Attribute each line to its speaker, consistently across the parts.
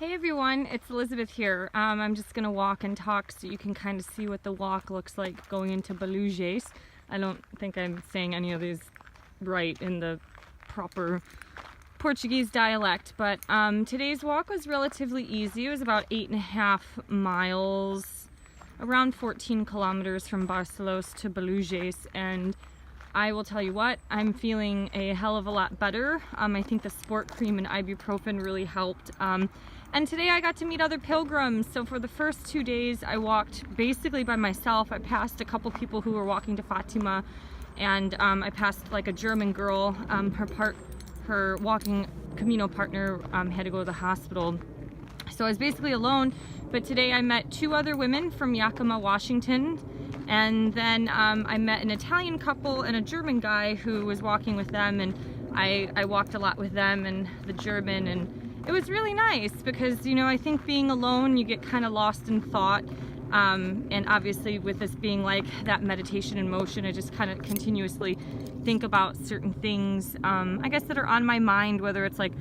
Speaker 1: Hey everyone, it's Elizabeth here. I'm just gonna walk and talk so you can kind of see what the walk looks like going into Balugães. I don't think I'm saying any of these right in the proper Portuguese dialect, but today's walk was relatively easy. It was about 8.5 miles, around 14 kilometers from Barcelos to Balugães, and I will tell you what, I'm feeling a hell of a lot better. I think the sport cream and ibuprofen really helped. And today I got to meet other pilgrims. So for the first 2 days I walked basically by myself. I passed a couple people who were walking to Fatima, and I passed like a German girl. Her walking Camino partner had to go to the hospital. So I was basically alone, but today I met 2 other women from Yakima, Washington. And then I met an Italian couple and a German guy who was walking with them, and I walked a lot with them and the German, and it was really nice because, you know, I think being alone you get kind of lost in thought, and obviously with this being like that meditation in motion, I just kind of continuously think about certain things, I guess, that are on my mind, whether it's like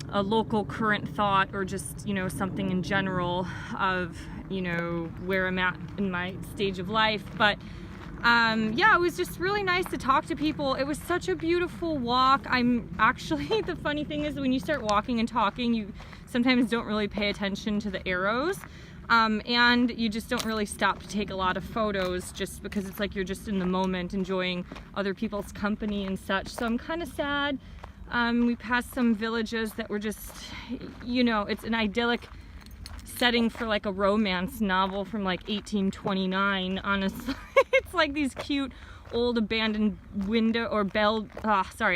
Speaker 1: a local current thought or just, you know, something in general of, you know, where I'm at in my stage of life. But yeah, it was just really nice to talk to people. It was such a beautiful walk. I'm actually, the funny thing is when you start walking and talking, you sometimes don't really pay attention to the arrows, and you just don't really stop to take a lot of photos just because it's like you're just in the moment enjoying other people's company and such. So I'm kind of sad. We passed some villages that were just, you know, it's an idyllic setting for like a romance novel from like 1829, honestly. It's like these cute old abandoned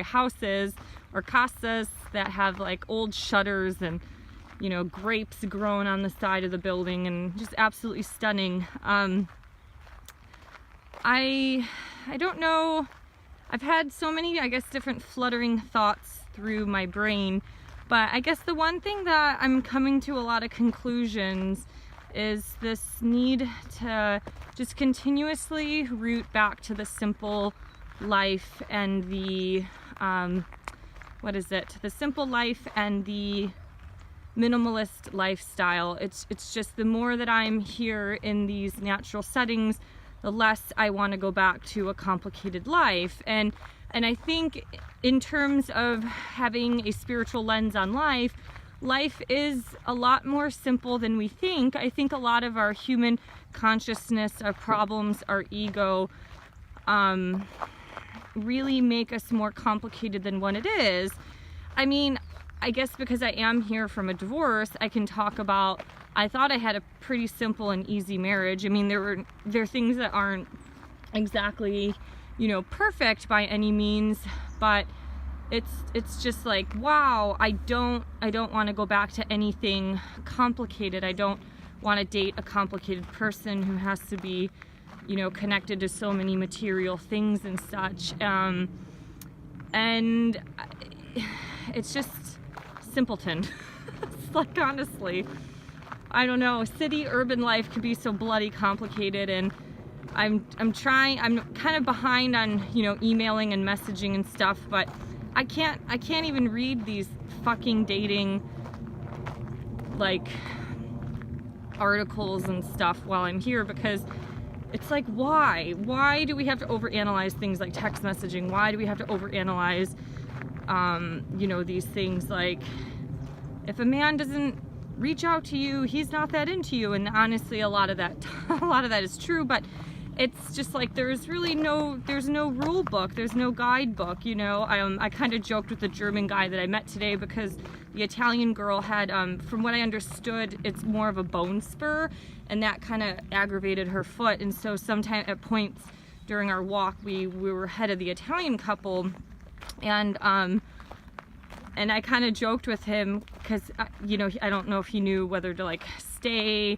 Speaker 1: houses or casas that have like old shutters and, you know, grapes growing on the side of the building, and just absolutely stunning. I don't know, I've had so many, I guess, different fluttering thoughts through my brain, but I guess the one thing that I'm coming to a lot of conclusions is this need to just continuously root back to the simple life and the, the simple life and the minimalist lifestyle. It's just the more that I'm here in these natural settings, the less I want to go back to a complicated life. And I think in terms of having a spiritual lens on life, life is a lot more simple than we think. I think a lot of our human consciousness, our problems, our ego, really make us more complicated than what it is. I mean, I guess because I am here from a divorce, I can talk about, I thought I had a pretty simple and easy marriage. I mean, there are things that aren't exactly, you know, perfect by any means, but it's just like, wow, I don't want to go back to anything complicated. I don't want to date a complicated person who has to be, you know, connected to so many material things and such. And it's just simpleton. It's like, honestly, I don't know, city urban life could be so bloody complicated, and I'm kind of behind on, you know, emailing and messaging and stuff, but I can't even read these fucking dating like articles and stuff while I'm here, because it's like, why do we have to overanalyze things like text messaging? Why do we have to overanalyze you know, these things? Like, if a man doesn't reach out to you, he's not that into you. And honestly, a lot of that is true, but it's just like there's no rule book, there's no guidebook, you know. I kind of joked with the German guy that I met today because the Italian girl had, from what I understood, it's more of a bone spur, and that kind of aggravated her foot. And so sometime at points during our walk, we were ahead of the Italian couple, and I kind of joked with him because, you know, I don't know if he knew whether to like stay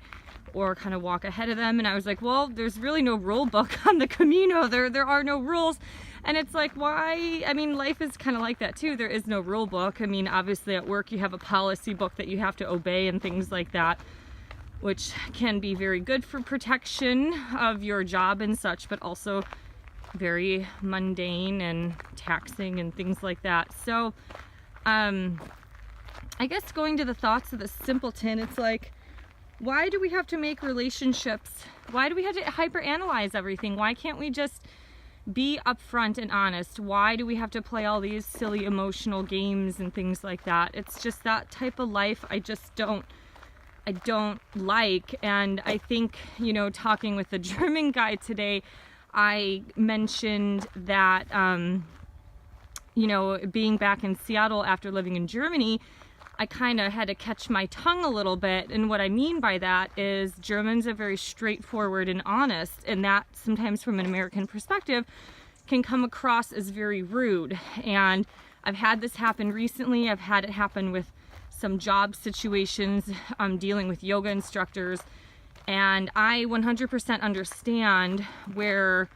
Speaker 1: or kind of walk ahead of them. And I was like, well, there's really no rule book on the Camino. There are no rules. And it's like, why? I mean, life is kind of like that too. There is no rule book. I mean, obviously at work you have a policy book that you have to obey and things like that, which can be very good for protection of your job and such, but also very mundane and taxing and things like that. So I guess going to the thoughts of the simpleton, it's like, why do we have to make relationships? Why do we have to hyperanalyze everything? Why can't we just be upfront and honest? Why do we have to play all these silly emotional games and things like that? It's just that type of life I don't like. And I think, you know, talking with the German guy today, I mentioned that, you know, being back in Seattle after living in Germany, I kind of had to catch my tongue a little bit. And what I mean by that is Germans are very straightforward and honest, and that sometimes from an American perspective can come across as very rude. And I've had this happen recently. I've had it happen with some job situations. I'm dealing with yoga instructors, and I 100% understand where,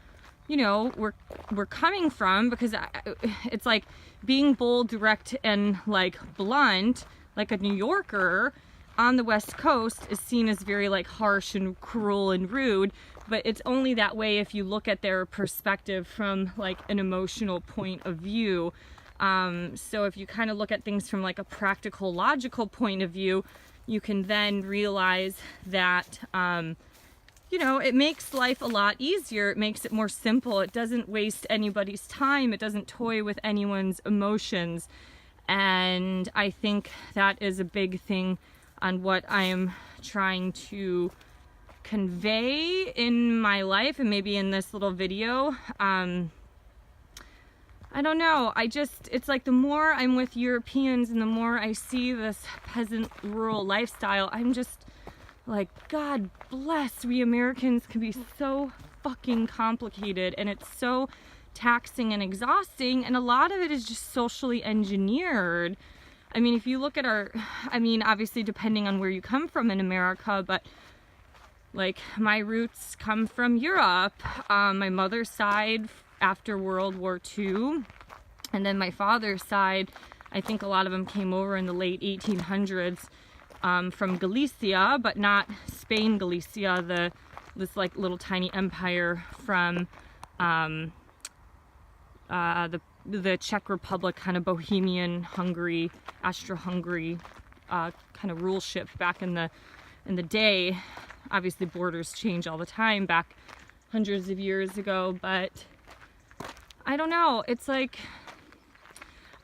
Speaker 1: you know, we're coming from, because it's like being bold, direct, and like blunt, like a New Yorker on the West Coast is seen as very like harsh and cruel and rude, but it's only that way if you look at their perspective from like an emotional point of view. So if you kind of look at things from like a practical, logical point of view, you can then realize that, you know, it makes life a lot easier. It makes it more simple. It doesn't waste anybody's time. It doesn't toy with anyone's emotions. And I think that is a big thing on what I am trying to convey in my life and maybe in this little video. I don't know. It's like the more I'm with Europeans and the more I see this peasant rural lifestyle, I'm just like, God bless, we Americans can be so fucking complicated, and it's so taxing and exhausting, and a lot of it is just socially engineered. I mean, if you look at obviously depending on where you come from in America, but like my roots come from Europe, my mother's side after World War II, and then my father's side, I think a lot of them came over in the late 1800s. From Galicia, but not Spain, Galicia, this like little tiny empire from the Czech Republic, kind of Bohemian Hungary, Austro-Hungary kind of ruleship back in the day. Obviously borders change all the time back hundreds of years ago, but I don't know. It's like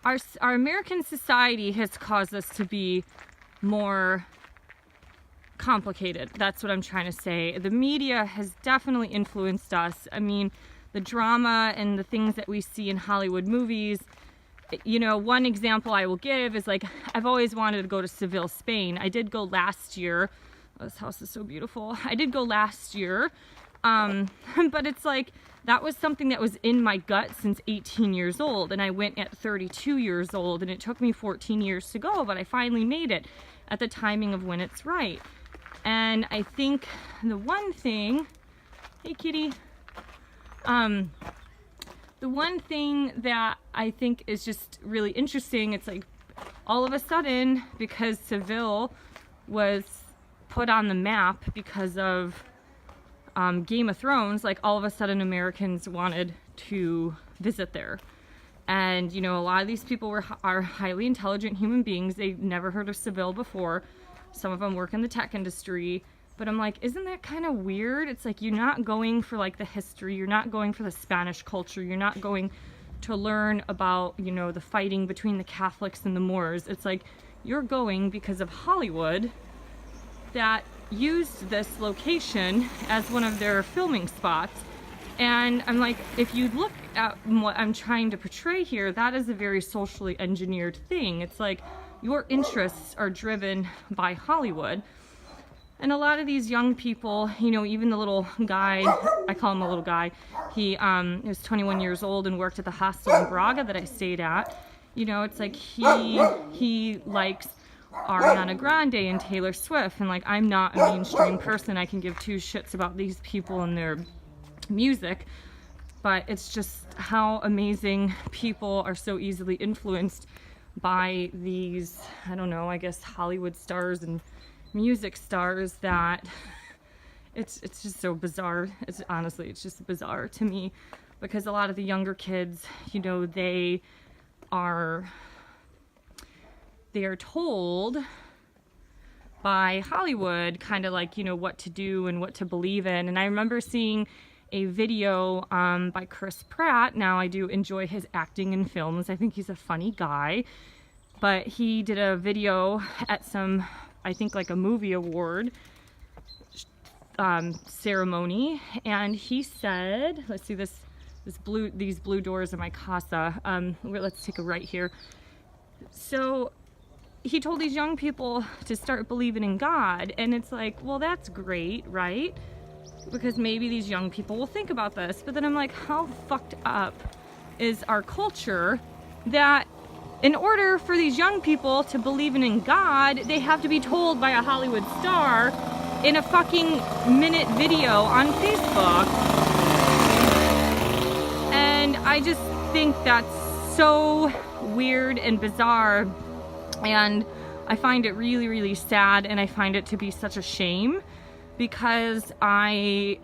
Speaker 1: our American society has caused us to be more complicated. That's what I'm trying to say. The media has definitely influenced us. I mean, the drama and the things that we see in Hollywood movies, you know, one example I will give is like, I've always wanted to go to Seville, Spain. I did go last year. Oh, this house is so beautiful. I did go last year. But it's like, that was something that was in my gut since 18 years old, and I went at 32 years old, and it took me 14 years to go, but I finally made it at the timing of when it's right. And I think the one thing, hey kitty, the one thing that I think is just really interesting, it's like all of a sudden, because Seville was put on the map because of Game of Thrones, like all of a sudden Americans wanted to visit there. And you know, a lot of these people are highly intelligent human beings. They've never heard of Seville before. Some of them work in the tech industry, but I'm like, isn't that kind of weird? It's like, you're not going for like the history, you're not going for the Spanish culture, you're not going to learn about, you know, the fighting between the Catholics and the Moors. It's like, you're going because of Hollywood that used this location as one of their filming spots. And I'm like, if you look at what I'm trying to portray here, that is a very socially engineered thing. It's like your interests are driven by Hollywood. And a lot of these young people, you know, even the little guy, I call him a little guy, he was 21 years old and worked at the hostel in Braga that I stayed at. You know, it's like he likes Ariana Grande and Taylor Swift, and like, I'm not a mainstream person. I can give two shits about these people and their music, but it's just how amazing people are so easily influenced by these, I don't know, I guess Hollywood stars and music stars, that it's just so bizarre. It's honestly, it's just bizarre to me, because a lot of the younger kids, you know, they they are told by Hollywood kind of like, you know, what to do and what to believe in. And I remember seeing a video by Chris Pratt. Now, I do enjoy his acting in films. I think he's a funny guy. But he did a video at some, I think like a movie award ceremony, and he said, let's see these blue doors in my casa. Let's take a right here. So he told these young people to start believing in God, and it's like, well, that's great, right? Because maybe these young people will think about this. But then I'm like, how fucked up is our culture that in order for these young people to believe in God, they have to be told by a Hollywood star in a fucking minute video on Facebook. And I just think that's so weird and bizarre, and I find it really, really sad, and I find it to be such a shame, because I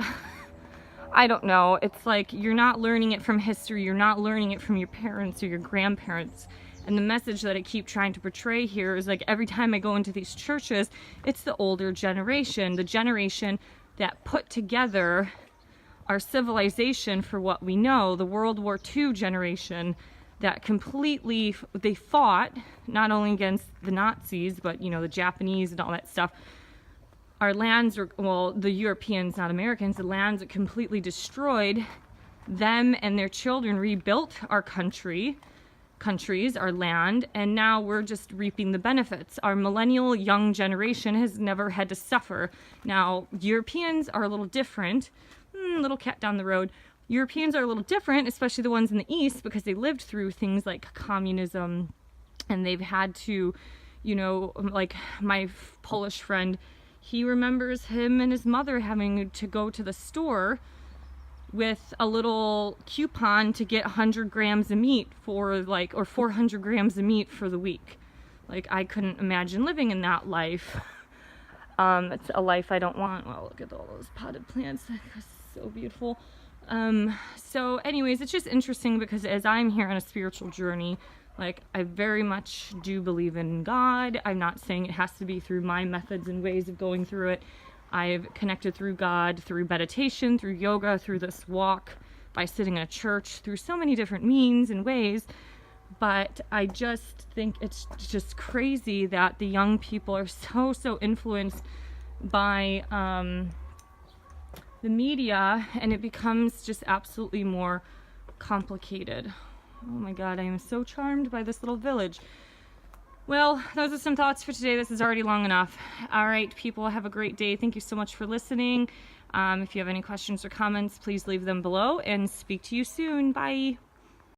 Speaker 1: don't know, it's like you're not learning it from history, you're not learning it from your parents or your grandparents. And the message that I keep trying to portray here is like every time I go into these churches, it's the older generation, the generation that put together our civilization for what we know, the World War II generation that completely, they fought not only against the Nazis, but, you know, the Japanese and all that stuff. Our lands were, well, the Europeans, not Americans, the lands that completely destroyed them, and their children rebuilt our countries, our land, and now we're just reaping the benefits. Our millennial young generation has never had to suffer. Now, Europeans are a little different. Little cat down the road. Europeans are a little different, especially the ones in the East, because they lived through things like communism, and they've had to, you know, like my Polish friend, he remembers him and his mother having to go to the store with a little coupon to get 100 grams of meat for like, or 400 grams of meat for the week. Like, I couldn't imagine living in that life. It's a life I don't want. Well, look at all those potted plants. That's so beautiful. So anyways, it's just interesting because as I'm here on a spiritual journey, like, I very much do believe in God. I'm not saying it has to be through my methods and ways of going through it. I've connected through God, through meditation, through yoga, through this walk, by sitting in a church, through so many different means and ways. But I just think it's just crazy that the young people are so influenced by the media, and it becomes just absolutely more complicated. Oh my God, I am so charmed by this little village. Well, those are some thoughts for today. This is already long enough. All right, people, have a great day. Thank you so much for listening. If you have any questions or comments, please leave them below, and speak to you soon. Bye.